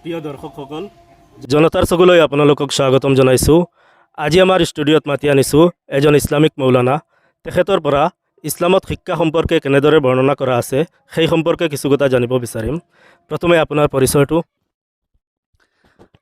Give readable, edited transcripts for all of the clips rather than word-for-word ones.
প্ৰিয় দৰ্শকসকল, জনতাৰ চকুলৈ আপোনালোকক স্বাগতম জনাইছোঁ। আজি আমাৰ ষ্টুডিঅ'ত মাতি আনিছোঁ এজন ইছলামিক মৌলানা। তেখেতৰ পৰা ইছলামত শিক্ষা সম্পৰ্কে কেনেদৰে বৰ্ণনা কৰা আছে সেই সম্পৰ্কে কিছু কথা জানিব বিচাৰিম। প্ৰথমে আপোনাৰ পৰিচয়টো।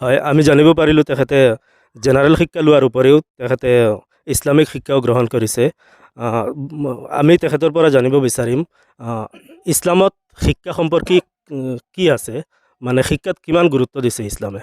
হয়, আমি জানিব পাৰিলোঁ তেখেতে জেনেৰেল শিক্ষা লোৱাৰ উপৰিও তেখেতে ইছলামিক শিক্ষাও গ্ৰহণ কৰিছে। আমি তেখেতৰ পৰা জানিব বিচাৰিম ইছলামত শিক্ষা সম্পৰ্কে কি আছে, মানে শিক্ষাত কিমান গুৰুত্ব দিছে ইছলামে।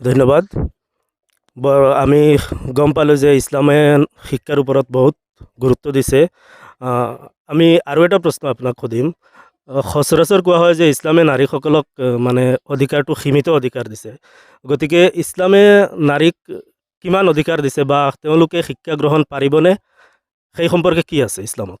ধন্যবাদ। আমি গম পালোঁ যে ইছলামে শিক্ষাৰ ওপৰত বহুত গুৰুত্ব দিছে। আমি আৰু এটা প্ৰশ্ন আপোনাক সুধিম। সচৰাচৰ কোৱা হয় যে ইছলামে নাৰীসকলক মানে অধিকাৰটো সীমিত অধিকাৰ দিছে, গতিকে ইছলামে নাৰীক কিমান অধিকাৰ দিছে বা তেওঁলোকে শিক্ষা গ্ৰহণ পাৰিবনে, সেই সম্পৰ্কে কি আছে ইছলামত?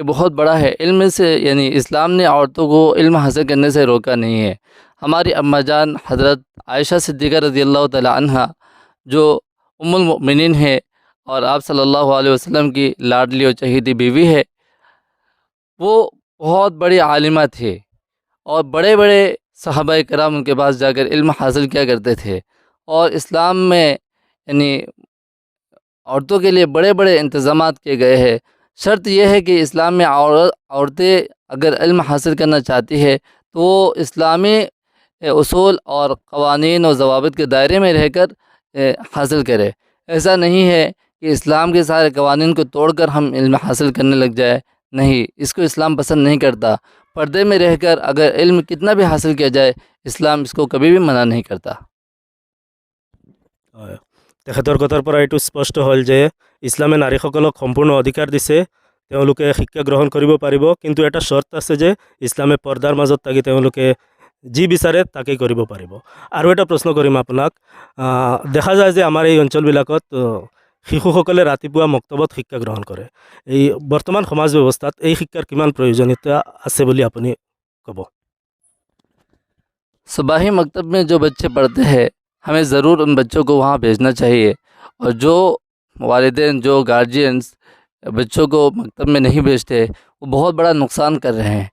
یہ بہت بڑا ہے۔ علم سے یعنی اسلام نے عورتوں کو علم حاصل کرنے سے روکا نہیں ہے۔ ہماری اماں جان حضرت عائشہ صدیقہ رضی اللہ تعالی عنہا جو ام المؤمنین ہے اور آپ صلی اللہ علیہ وسلم کی لاڈلی اور چہیتی بیوی ہے، وہ بہت بڑی عالمہ تھی اور بڑے بڑے صحابہ کرام ان کے پاس جا کر علم حاصل کیا کرتے تھے، اور اسلام میں یعنی عورتوں کے لیے بڑے بڑے انتظامات کیے گئے ہیں۔ شرط یہ ہے کہ اسلام میں عورتیں اگر علم حاصل کرنا چاہتی ہے تو وہ اسلامی اصول اور قوانین و ضوابط کے دائرے میں رہ کر حاصل کرے۔ ایسا نہیں ہے کہ اسلام کے سارے قوانین کو توڑ کر ہم علم حاصل کرنے لگ جائے، نہیں، اس کو اسلام پسند نہیں کرتا۔ پردے میں رہ کر اگر علم کتنا بھی حاصل کیا جائے، اسلام اس کو کبھی بھی منع نہیں کرتا۔ হয়। তেখেতৰ কথাৰ পৰা এইটো স্পষ্ট হ'ল যে ইছলামে নাৰীসকলক সম্পূৰ্ণ অধিকাৰ দিছে, তেওঁলোকে শিক্ষা গ্ৰহণ কৰিব পাৰিব, কিন্তু এটা চৰ্ত আছে যে ইছলামে পৰ্দাৰ মাজত থাকি তেওঁলোকে যি বিচাৰে তাকেই কৰিব পাৰিব। আৰু এটা প্ৰশ্ন কৰিম আপোনাক। দেখা যায় যে আমাৰ এই অঞ্চলবিলাকত শিশুসকলে ৰাতিপুৱা মক্তবত শিক্ষা গ্ৰহণ কৰে। এই বৰ্তমান সমাজ ব্যৱস্থাত এই শিক্ষাৰ কিমান প্ৰয়োজনীয়তা আছে বুলি আপুনি ক'ব? صباحی مکتب میں جو بچے پڑھتے ہیں، ہمیں ضرور ان بچوں کو وہاں بھیجنا چاہیے، اور جو والدین جو گارجینز بچوں کو مکتب میں نہیں بھیجتے وہ بہت بڑا نقصان کر رہے ہیں۔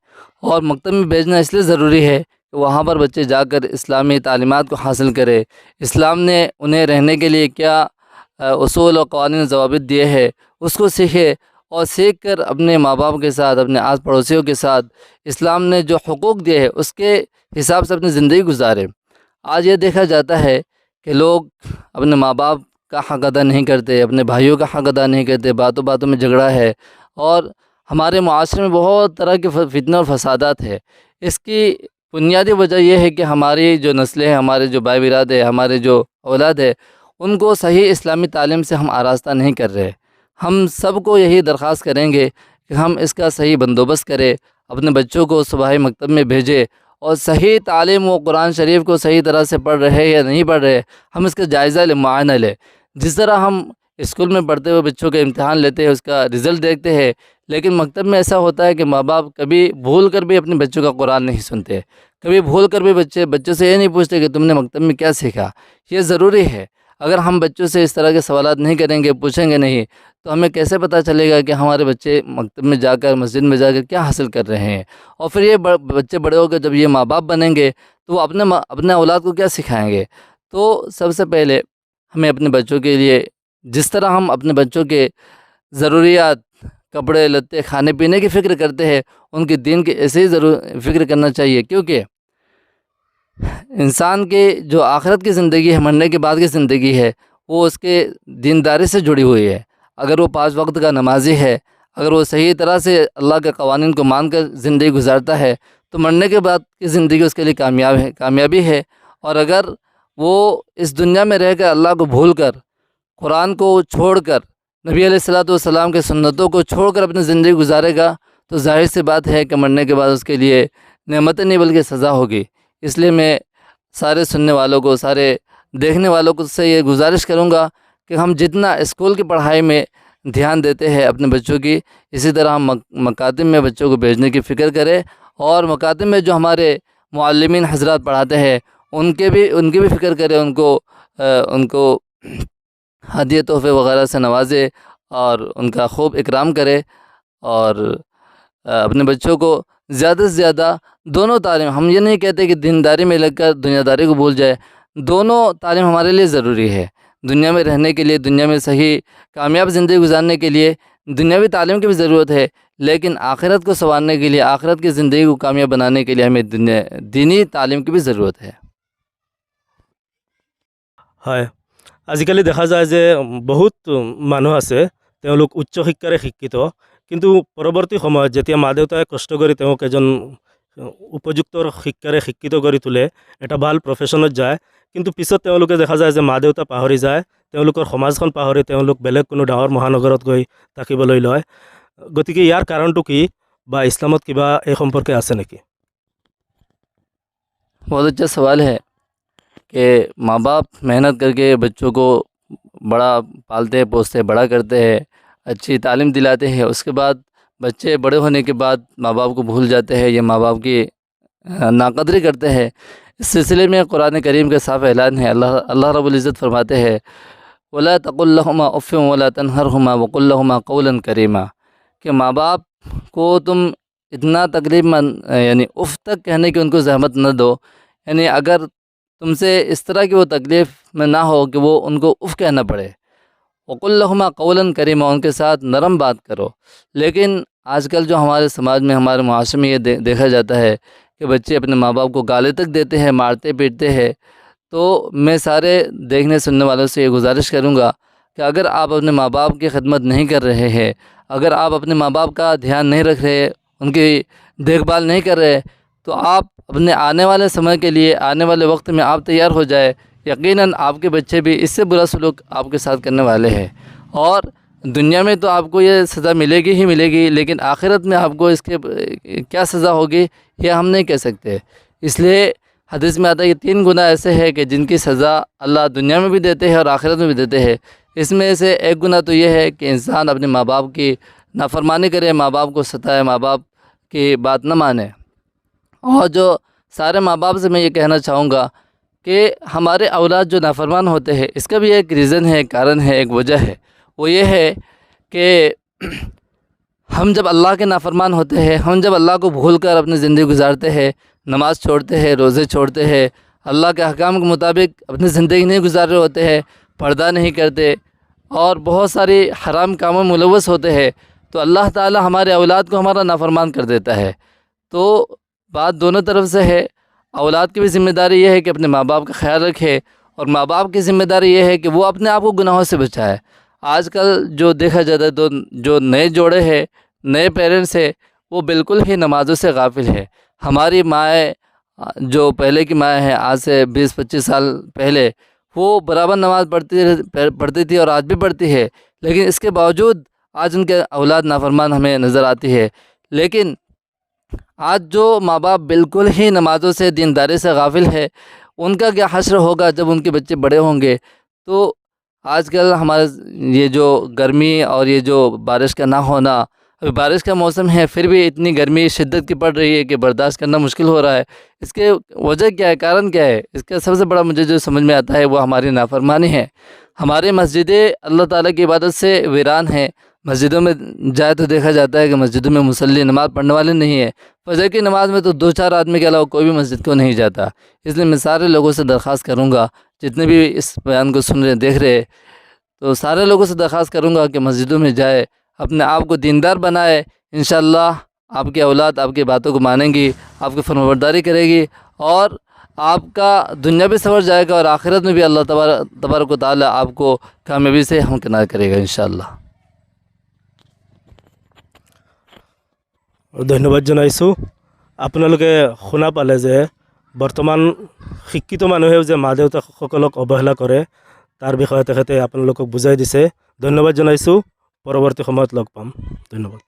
اور مکتب میں بھیجنا اس لیے ضروری ہے کہ وہاں پر بچے جا کر اسلامی تعلیمات کو حاصل کرے، اسلام نے انہیں رہنے کے لیے کیا اصول و قوانین و ضوابط دیے ہیں اس کو سیکھے، اور سیکھ کر اپنے ماں باپ کے ساتھ، اپنے آس پڑوسیوں کے ساتھ اسلام نے جو حقوق دیے ہیں اس کے حساب سے اپنی زندگی گزارے۔ آج یہ دیکھا جاتا ہے کہ لوگ اپنے ماں باپ کا حق ادا نہیں کرتے، اپنے بھائیوں کا حق ادا نہیں کرتے، باتوں باتوں میں جھگڑا ہے، اور ہمارے معاشرے میں بہت طرح کے فتنہ اور فسادات ہے۔ اس کی بنیادی وجہ یہ ہے کہ ہماری جو نسلیں ہیں، ہمارے جو بھائی برادر ہے، ہمارے جو اولاد ہے، ان کو صحیح اسلامی تعلیم سے ہم آراستہ نہیں کر رہے۔ ہم سب کو یہی درخواست کریں گے کہ ہم اس کا صحیح بندوبست کریں، اپنے بچوں کو صباحی مکتب میں بھیجیں، اور صحیح تعلیم و قرآن شریف کو صحیح طرح سے پڑھ رہے یا نہیں پڑھ رہے ہم اس کا جائزہ لیں، معائنہ لیں۔ جس طرح ہم اسکول میں پڑھتے ہوئے بچوں کے امتحان لیتے ہیں، اس کا رزلٹ دیکھتے ہیں، لیکن مکتب میں ایسا ہوتا ہے کہ ماں باپ کبھی بھول کر بھی اپنے بچوں کا قرآن نہیں سنتے، کبھی بھول کر بھی بچوں سے یہ نہیں پوچھتے کہ تم نے مکتب میں کیا سیکھا۔ یہ ضروری ہے۔ اگر ہم بچوں سے اس طرح کے سوالات نہیں کریں گے، پوچھیں گے نہیں، تو ہمیں کیسے پتہ چلے گا کہ ہمارے بچے مکتب میں جا کر، مسجد میں جا کر کیا حاصل کر رہے ہیں؟ اور پھر یہ بچے بڑے ہو کر جب یہ ماں باپ بنیں گے تو وہ اپنے اولاد کو کیا سکھائیں گے؟ تو سب سے پہلے ہمیں اپنے بچوں کے لیے جس طرح ہم اپنے بچوں کے ضروریات، کپڑے لتے، کھانے پینے کی فکر کرتے ہیں، ان کے دین کی ایسے ہی فکر کرنا چاہیے، کیونکہ انسان کے جو آخرت کی زندگی ہے، مرنے کے بعد کی زندگی ہے، وہ اس کے دینداری سے جڑی ہوئی ہے۔ اگر وہ 5 وقت کا نمازی ہے، اگر وہ صحیح طرح سے اللہ کے قوانین کو مان کر زندگی گزارتا ہے، تو مرنے کے بعد کی زندگی اس کے لیے کامیابی ہے۔ اور اگر وہ اس دنیا میں رہ کر اللہ کو بھول کر، قرآن کو چھوڑ کر، نبی علیہ الصلوۃ والسلام کے سنتوں کو چھوڑ کر اپنی زندگی گزارے گا، تو ظاہر سی بات ہے کہ مرنے کے بعد اس کے لیے نعمت نہیں بلکہ سزا ہوگی۔ اس لیے میں سارے سننے والوں کو، سارے دیکھنے والوں کو سے یہ گزارش کروں گا کہ ہم جتنا اسکول کی پڑھائی میں دھیان دیتے ہیں اپنے بچوں کی، اسی طرح ہم مکاتب میں بچوں کو بھیجنے کی فکر کریں، اور مکاتب میں جو ہمارے معلمین حضرات پڑھاتے ہیں ان کی بھی فکر کریں، ان کو ہدیے تحفے وغیرہ سے نوازے اور ان کا خوب اکرام کرے، اور اپنے بچوں کو زیادہ سے زیادہ دونوں تعلیم، ہم یہ نہیں کہتے کہ دینداری میں لگ کر دنیا داری کو بھول جائے، دونوں تعلیم ہمارے لیے ضروری ہے۔ دنیا میں رہنے کے لیے، دنیا میں صحیح کامیاب زندگی گزارنے کے لیے دنیاوی تعلیم کی بھی ضرورت ہے، لیکن آخرت کو سنوارنے کے لیے، آخرت کی زندگی کو کامیاب بنانے کے لیے ہمیں دینی تعلیم کی بھی ضرورت ہے۔ হয়, আজিকালি দেখা যায় যে বহুত মানুহ আছে, তেওঁলোক উচ্চ শিক্ষাৰে শিক্ষিত, কিন্তু পৰৱৰ্তী সময়ত যেতিয়া মা দেউতাই কষ্ট কৰি তেওঁক এজন উপযুক্ত শিক্ষাৰে শিক্ষিত কৰি তোলে, এটা ভাল প্ৰফেশ্যনত যায়, কিন্তু পিছত তেওঁলোকে দেখা যায় যে মা দেউতা পাহৰি যায়, তেওঁলোকৰ সমাজখন পাহৰি তেওঁলোক বেলেগ কোনো ডাঙৰ মহানগৰত গৈ থাকিবলৈ লয়। গতিকে ইয়াৰ কাৰণটো কি, বা ইছলামত কিবা এই সম্পৰ্কে আছে নেকি? بہت اچھا سوال ہے کہ ماں باپ محنت کر کے بچوں کو بڑا پالتے پوستے بڑا کرتے ہیں، اچھی تعلیم دلاتے ہیں، اس کے بعد بچے بڑے ہونے کے بعد ماں باپ کو بھول جاتے ہیں یا ماں باپ کی ناقدری کرتے ہیں۔ اس سلسلے میں قرآن کریم کا صاف اعلان ہے۔ اللہ رب العزت فرماتے ہیں وَلَا تَقُلْ لَهُمَا أُفٍّ وَلَا تَنْهَرْهُمَا وَقُلْ لَهُمَا قَوْلًا كَرِيمًا، کہ ماں باپ کو تم اتنا تکلیف یعنی اف تک کہنے کی ان کو زحمت نہ دو، یعنی اگر تم سے اس طرح کی وہ تکلیف میں نہ ہو کہ وہ ان کو اف کہنا پڑے۔ وَقُلْ لَهُمَا قَوْلًا كَرِيمًا، ان کے ساتھ نرم بات کرو۔ لیکن آج کل جو ہمارے سماج میں، ہمارے معاشرے میں یہ دیکھا جاتا ہے کہ بچے اپنے ماں باپ کو گالے تک دیتے ہیں، مارتے پیٹتے ہیں۔ تو میں سارے دیکھنے سننے والوں سے یہ گزارش کروں گا کہ اگر آپ اپنے ماں باپ کی خدمت نہیں کر رہے ہیں، اگر آپ اپنے ماں باپ کا دھیان نہیں رکھ رہے، ان کی دیکھ بھال نہیں کر رہے، تو آپ اپنے آنے والے سمے کے لیے، آنے والے وقت میں آپ تیار ہو جائے، یقیناً آپ کے بچے بھی اس سے برا سلوک آپ کے ساتھ کرنے والے ہیں۔ اور دنیا میں تو آپ کو یہ سزا ملے گی ہی ملے گی، لیکن آخرت میں آپ کو اس کے کیا سزا ہوگی یہ ہم نہیں کہہ سکتے۔ اس لیے حدیث میں آتا ہے کہ 3 گناہ ایسے ہیں کہ جن کی سزا اللہ دنیا میں بھی دیتے ہیں اور آخرت میں بھی دیتے ہیں۔ اس میں سے ایک گناہ تو یہ ہے کہ انسان اپنے ماں باپ کی نافرمانی کرے، ماں باپ کو ستائے، ماں باپ کی بات نہ مانے۔ اور جو سارے ماں باپ سے میں یہ کہنا چاہوں گا کہ ہمارے اولاد جو نافرمان ہوتے ہیں، اس کا بھی ایک ریزن ہے، ایک کارن ہے، ایک وجہ ہے۔ وہ یہ ہے کہ ہم جب اللہ کے نافرمان ہوتے ہیں، ہم جب اللہ کو بھول کر اپنی زندگی گزارتے ہیں، نماز چھوڑتے ہیں، روزے چھوڑتے ہیں، اللہ کے احکام کے مطابق اپنی زندگی نہیں گزار رہے ہوتے ہیں، پردہ نہیں کرتے اور بہت ساری حرام کاموں میں ملوث ہوتے ہیں، تو اللہ تعالی ہمارے اولاد کو ہمارا نافرمان کر دیتا ہے۔ تو بات دونوں طرف سے ہے۔ اولاد کی بھی ذمہ داری یہ ہے کہ اپنے ماں باپ کا خیال رکھے، اور ماں باپ کی ذمہ داری یہ ہے کہ وہ اپنے آپ کو گناہوں سے بچائے۔ آج کل جو دیکھا جاتا ہے تو جو نئے جوڑے ہیں، نئے پیرنٹس ہیں، وہ بالکل ہی نمازوں سے غافل ہے۔ ہماری مائیں، جو پہلے کی مائیں ہیں، آج سے 20-25 سال پہلے، وہ برابر نماز پڑھتی تھی اور آج بھی پڑھتی ہے، لیکن اس کے باوجود آج ان کے اولاد نافرمان ہمیں نظر آتی ہے۔ لیکن آج جو ماں باپ بالکل ہی نمازوں سے، دینداری سے غافل ہے، ان کا کیا حشر ہوگا جب ان کے بچے بڑے ہوں گے۔ تو آج کل ہمارے یہ جو گرمی اور یہ جو بارش کا نہ ہونا، ابھی بارش کا موسم ہے پھر بھی اتنی گرمی شدت کی پڑ رہی ہے کہ برداشت کرنا مشکل ہو رہا ہے۔ اس کے وجہ کیا ہے، کارن کیا ہے؟ اس کا سب سے بڑا مجھے جو سمجھ میں آتا ہے وہ ہماری نافرمانی ہے۔ ہماری مسجدیں اللہ تعالیٰ کی عبادت سے ویران ہیں۔ مسجدوں میں جائے تو دیکھا جاتا ہے کہ مسجدوں میں مصلی، نماز پڑھنے والے نہیں ہیں۔ فجر کی نماز میں تو 2-4 آدمی کے علاوہ کوئی بھی مسجد کو نہیں جاتا۔ اس لیے میں سارے لوگوں سے درخواست کروں گا، جتنے بھی اس بیان کو سن رہے دیکھ رہے، تو سارے لوگوں سے درخواست کروں گا کہ مسجدوں میں جائے، اپنے آپ کو دیندار بنائے۔ انشاءاللہ آپ کی اولاد آپ کی باتوں کو مانیں گی، آپ کی فرمانبرداری کرے گی، اور آپ کا دنیا بھی سنور جائے گا اور آخرت میں بھی اللہ تبارک و تعالی آپ کو کامیابی سے ہمکنار کرے گا انشاءاللہ۔ ধন্যবাদ জনাইছোঁ। আপোনালোকে শুনা পালে যে বৰ্তমান শিক্ষিত মানুহেও যে মা দেউতাসকলক অৱহেলা কৰে, তাৰ বিষয়ে তেখেতে আপোনালোকক বুজাই দিছে। ধন্যবাদ জনাইছোঁ। পৰৱৰ্তী সময়ত লগ পাম। ধন্যবাদ।